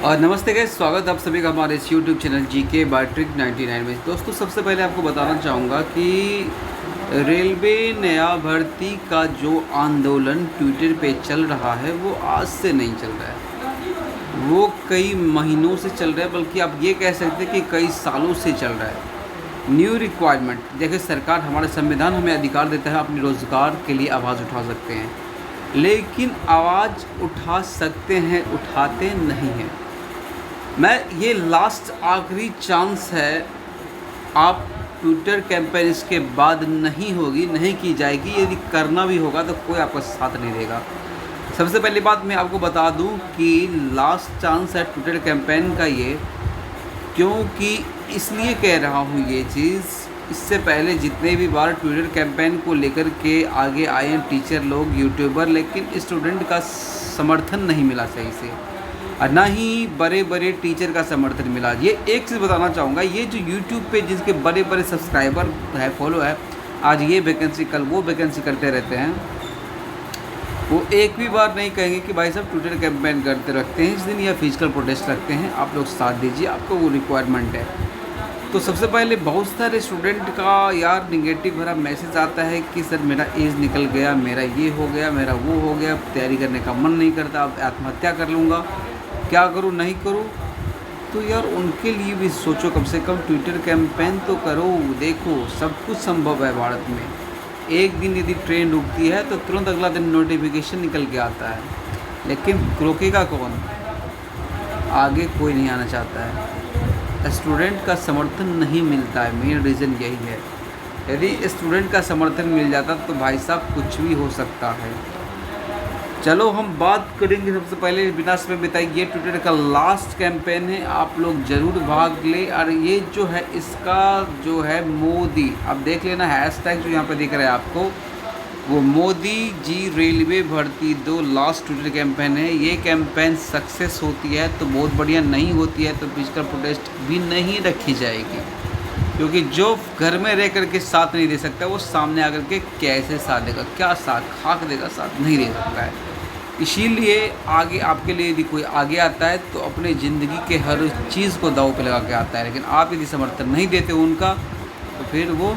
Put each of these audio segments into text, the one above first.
और नमस्ते गाइस, स्वागत है आप सभी का हमारे इस YouTube channel GK by trick 99 में। दोस्तों, सबसे पहले आपको बताना चाहूँगा कि रेलवे नया भर्ती का जो आंदोलन ट्विटर पे चल रहा है वो आज से नहीं चल रहा है, वो कई महीनों से चल रहा है, बल्कि आप ये कह सकते हैं कि कई सालों से चल रहा है। न्यू रिक्वायरमेंट, देखिए सरकार, हमारा संविधान हमें अधिकार देता है अपने रोज़गार के लिए आवाज़ उठा सकते हैं, लेकिन आवाज़ उठा सकते हैं, उठाते नहीं हैं। मैं ये लास्ट आखिरी चांस है। आप ट्विटर कैंपेन इसके बाद नहीं होगी, नहीं की जाएगी। यदि करना भी होगा तो कोई आपका साथ नहीं देगा। सबसे पहली बात मैं आपको बता दूं कि लास्ट चांस है ट्विटर कैंपेन का ये, क्योंकि इसलिए कह रहा हूँ ये चीज़, इससे पहले जितने भी बार ट्विटर कैंपेन को लेकर के आगे आए हैं टीचर लोग, यूट्यूबर, लेकिन स्टूडेंट का समर्थन नहीं मिला सही से, और ना ही बड़े बड़े टीचर का समर्थन मिला। ये एक चीज़ बताना चाहूँगा, ये जो यूट्यूब पे जिसके बड़े बड़े सब्सक्राइबर है, फॉलो है, आज ये वैकेंसी कल वो वैकेंसी करते रहते हैं, वो एक भी बार नहीं कहेंगे कि भाई साहब ट्विटर कैंपेन करते रखते हैं इस दिन या फिजिकल प्रोटेस्ट रखते हैं, आप लोग साथ दीजिए, आपको वो रिक्वायरमेंट है। तो सबसे पहले बहुत सारे स्टूडेंट का यार निगेटिव भरा मैसेज आता है कि सर मेरा एज निकल गया, मेरा ये हो गया, मेरा वो हो गया, तैयारी करने का मन नहीं करता, अब आत्महत्या कर लूँगा, क्या करूँ नहीं करूँ। तो यार उनके लिए भी सोचो, कम से कम ट्विटर कैंपेन तो करो। देखो, सब कुछ संभव है भारत में। एक दिन यदि ट्रेन रुकती है तो तुरंत अगला दिन नोटिफिकेशन निकल के आता है, लेकिन रोकेगा कौन? आगे कोई नहीं आना चाहता है। स्टूडेंट का समर्थन नहीं मिलता है, मेन रीज़न यही है। यदि स्टूडेंट का समर्थन मिल जाता तो भाई साहब कुछ भी हो सकता है। चलो हम बात करेंगे, सबसे पहले बिना समय बिताए, ये ट्विटर का लास्ट कैंपेन है, आप लोग ज़रूर भाग ले। और ये जो है इसका जो है मोदी, आप देख लेना हैशटैग जो यहाँ पे दिख रहा है आपको, वो मोदी जी रेलवे भर्ती 2 लास्ट ट्विटर कैंपेन है। ये कैंपेन सक्सेस होती है तो बहुत बढ़िया, नहीं होती है तो फिजिकल प्रोटेस्ट भी नहीं रखी जाएगी, क्योंकि जो घर में रह कर के साथ नहीं दे सकता वो सामने आकर के कैसे साथ देगा? क्या साथ? खाक देगा, साथ नहीं दे सकता है। इसीलिए आगे आपके लिए यदि कोई आगे आता है तो अपने ज़िंदगी के हर चीज़ को दांव पे लगा के आता है, लेकिन आप यदि समर्थन नहीं देते उनका तो फिर वो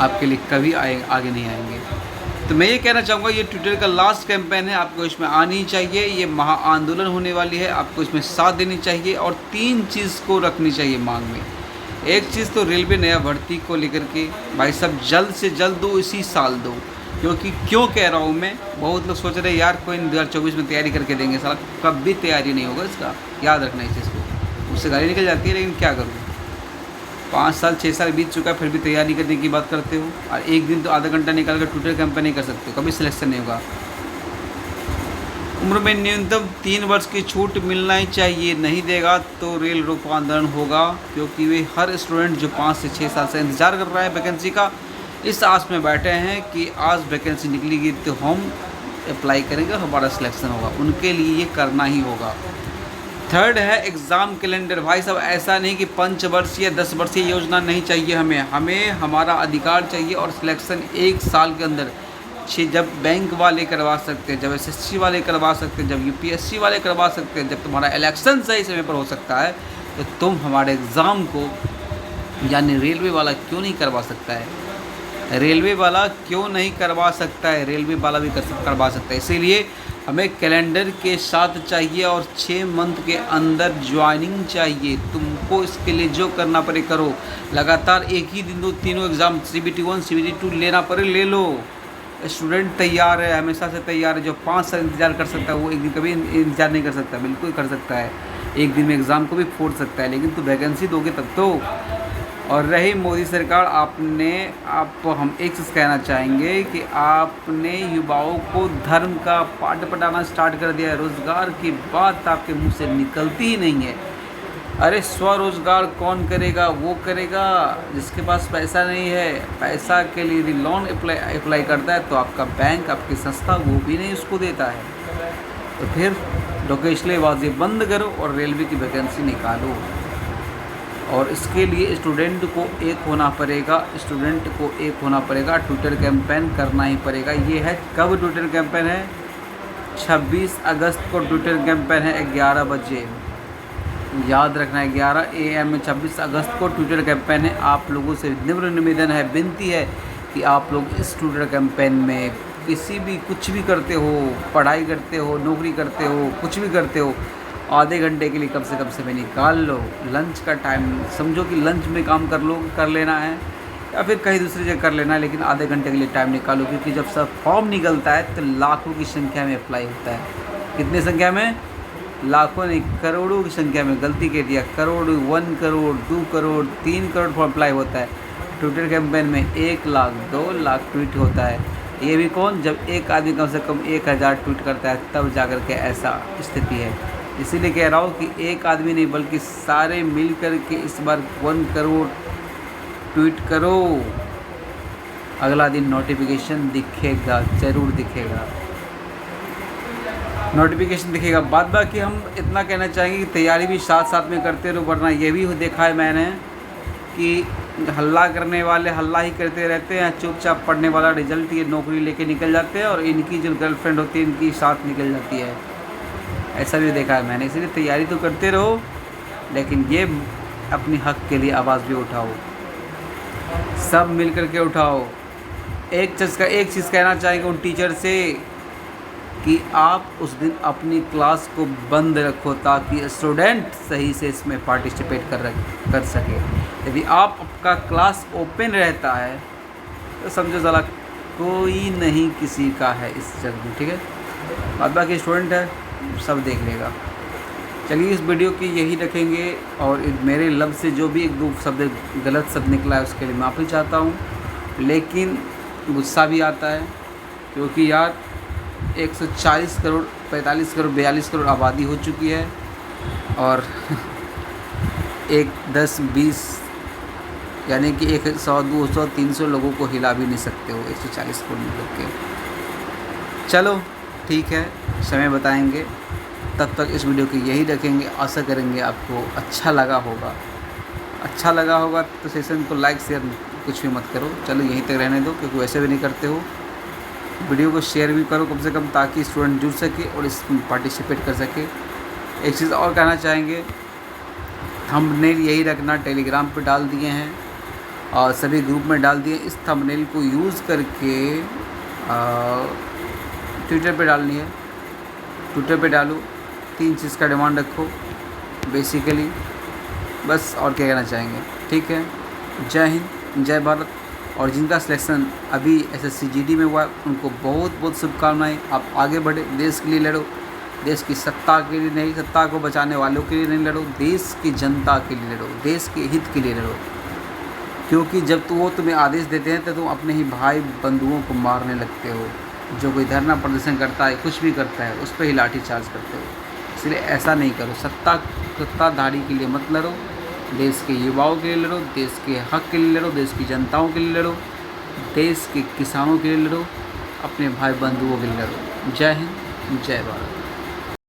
आपके लिए कभी आगे नहीं आएंगे। तो मैं ये कहना चाहूँगा, ये ट्विटर का लास्ट कैंपेन है, आपको इसमें आनी चाहिए। ये महा आंदोलन होने वाली है, आपको इसमें साथ देनी चाहिए और 3 चीज़ को रखनी चाहिए मांग में। एक चीज़ तो रेलवे नया भर्ती को लेकर के भाई साहब जल्द से जल्द दो, इसी साल दो। क्योंकि क्यों कह रहा हूँ मैं, बहुत लोग सोच रहे हैं यार कोई 2024 में तैयारी करके देंगे, साला कभी तैयारी नहीं होगा इसका, याद रखना इस चीज़ को। उससे गाड़ी निकल जाती है, लेकिन क्या करूँ, 5 साल 6 साल बीत चुका है, फिर भी तैयारी करने की बात करते हो। और एक दिन तो आधा घंटा निकाल कर ट्विटर कैंपेन नहीं कर सकते हो, कभी सिलेक्शन नहीं होगा। उम्र में न्यूनतम 3 वर्ष की छूट मिलना ही चाहिए, नहीं देगा तो रेल रोको आंदोलन होगा। क्योंकि वे हर स्टूडेंट जो 5 से 6 साल से इंतज़ार कर रहा है वैकेंसी का, इस आस में बैठे हैं कि आज वैकेंसी निकलेगी तो हम अप्लाई करेंगे, हमारा सिलेक्शन होगा, उनके लिए ये करना ही होगा। थर्ड है एग्ज़ाम कैलेंडर। भाई साहब ऐसा नहीं कि 5 वर्षीय 10 वर्षीय योजना नहीं चाहिए, हमें हमारा अधिकार चाहिए। और सिलेक्शन 1 साल के अंदर, जब बैंक वाले करवा सकते हैं, जब SSC वाले करवा सकते हैं, जब UPSC वाले करवा सकते हैं, जब तुम्हारा इलेक्शन सही समय पर हो सकता है, तो तुम हमारे एग्ज़ाम को, यानी रेलवे वाला क्यों नहीं करवा सकता है? रेलवे वाला क्यों नहीं करवा सकता है? रेलवे वाला भी करवा सकता है। इसीलिए हमें कैलेंडर के साथ चाहिए और 6 मंथ के अंदर ज्वाइनिंग चाहिए। तुमको इसके लिए जो करना पड़े करो, लगातार एक ही दिन 2-3 एग्ज़ाम CBT 1 CBT 2 लेना पड़े ले लो। स्टूडेंट तैयार है, हमेशा से तैयार है। जो 5 साल इंतज़ार कर सकता है वो एक दिन कभी इंतज़ार नहीं कर सकता, बिल्कुल कर सकता है, एक दिन में एग्ज़ाम को भी फोड़ सकता है, लेकिन तो वैकेंसी दोगे तब तो। और रही मोदी सरकार, हम एक चीज़ कहना चाहेंगे कि आपने युवाओं को धर्म का पाठ पढ़ाना स्टार्ट कर दिया है। रोज़गार की बात आपके मुंह से निकलती ही नहीं है। अरे स्वरोज़गार कौन करेगा? वो करेगा जिसके पास पैसा नहीं है। पैसा के लिए यदि लोन अप्लाई करता है तो आपका बैंक, आपकी संस्था वो भी नहीं उसको देता है। तो फिर डोकेशलेबाजी बंद करो और रेलवे की वैकेंसी निकालो। और इसके लिए स्टूडेंट को एक होना पड़ेगा, ट्विटर कैंपेन करना ही पड़ेगा। ये है कब ट्विटर कैंपेन है? 26 अगस्त को ट्विटर कैंपेन है 11 बजे, याद रखना है 11 AM में 26 अगस्त को ट्विटर कैंपेन है। आप लोगों से निम्र निवेदन है, विनती है कि आप लोग इस ट्विटर कैंपेन में किसी भी कुछ भी करते हो, पढ़ाई करते हो, नौकरी करते हो, कुछ भी करते हो, आधे घंटे के लिए कम से कम समय निकाल लो। लंच का टाइम समझो कि लंच में काम कर लेना है या फिर कहीं दूसरी जगह कर लेना है, लेकिन आधे घंटे के लिए टाइम निकालो, क्योंकि जब सब फॉर्म निकलता है तो लाखों की संख्या में अप्लाई होता है। कितनी संख्या में? लाखों नहीं, करोड़ों की संख्या में, गलती कह दिया, करोड़, 1 करोड़, 2 करोड़, 3 करोड़ फॉर्म अप्लाई होता है। ट्विटर कैंपेन में 1 लाख 2 लाख ट्वीट होता है। ये भी कौन? जब एक आदमी कम से कम 1000 ट्वीट करता है तब जाकर के ऐसा स्थिति है। इसीलिए कह रहा हूँ कि एक आदमी नहीं बल्कि सारे मिल कर के इस बार 1 करोड़ ट्वीट करो। अगला दिन नोटिफिकेशन दिखेगा, ज़रूर दिखेगा, नोटिफिकेशन दिखेगा। बाद बाकी हम इतना कहना चाहेंगे कि तैयारी भी साथ साथ में करते रहो, वरना ये भी देखा है मैंने कि हल्ला करने वाले हल्ला ही करते रहते हैं, चुपचाप पढ़ने वाला रिजल्ट ये नौकरी लेके निकल जाते हैं, और इनकी जो गर्लफ्रेंड होती है इनकी साथ निकल जाती है। ऐसा भी देखा है मैंने। इसलिए तैयारी तो करते रहो, लेकिन ये अपनी हक के लिए आवाज़ भी उठाओ, सब मिल कर के उठाओ। एक चीज़ कहना चाहेंगे उन टीचर से कि आप उस दिन अपनी क्लास को बंद रखो ताकि स्टूडेंट सही से इसमें पार्टिसिपेट कर सके। यदि आपका क्लास ओपन रहता है तो समझो ज़रा कोई नहीं किसी का है इस जग में, ठीक है। बाद बाकी स्टूडेंट है सब देख लेगा। चलिए इस वीडियो की यही रखेंगे, और मेरे लफ्ज़ से जो भी 1-2 शब्द गलत शब्द निकला है उसके लिए माफ़ी चाहता हूँ, लेकिन गुस्सा भी आता है, क्योंकि यार 140 करोड़, 45 करोड़, 42 करोड़ आबादी हो चुकी है, और 10-20 यानी कि 100, 200, 300 लोगों को हिला भी नहीं सकते हो 140 करोड़ मिल के। चलो ठीक है, समय बताएंगे, तब तक इस वीडियो को यही रखेंगे। आशा करेंगे आपको अच्छा लगा होगा तो सेशन को लाइक शेयर कुछ भी मत करो, चलो यहीं तक रहने दो, क्योंकि वैसे भी नहीं करते हो। वीडियो को शेयर भी करो कम से कम, ताकि स्टूडेंट जुड़ सके और इसमें पार्टिसिपेट कर सके। एक चीज़ और कहना चाहेंगे, थंबनेल यही रखना, टेलीग्राम पे डाल दिए हैं और सभी ग्रुप में डाल दिए। इस थंबनेल को यूज़ करके ट्विटर पे डालनी है, ट्विटर पे डालो। 3 चीज़ का डिमांड रखो बेसिकली, बस। और क्या कहना चाहेंगे? ठीक है, जय हिंद, जय भारत। और जिनका सिलेक्शन अभी SSC GD में हुआ उनको बहुत बहुत शुभकामनाएं। आप आगे बढ़े, देश के लिए लड़ो, देश की सत्ता के लिए नहीं, सत्ता को बचाने वालों के लिए नहीं लड़ो, देश की जनता के लिए लड़ो, देश के हित के लिए लड़ो। क्योंकि जब वो तुम्हें आदेश देते हैं तो तुम अपने ही भाई बंधुओं को मारने लगते हो। जो कोई धरना प्रदर्शन करता है, कुछ भी करता है, उस पर ही लाठीचार्ज करते हो। इसलिए ऐसा नहीं करो, सत्ताधारी के लिए मत लड़ो, देश के युवाओं के लिए लड़ो, देश के हक के लिए लड़ो, देश की जनताओं के लिए लड़ो, देश के किसानों के लिए लड़ो, अपने भाई बंधुओं के लिए लड़ो। जय हिंद, जय भारत।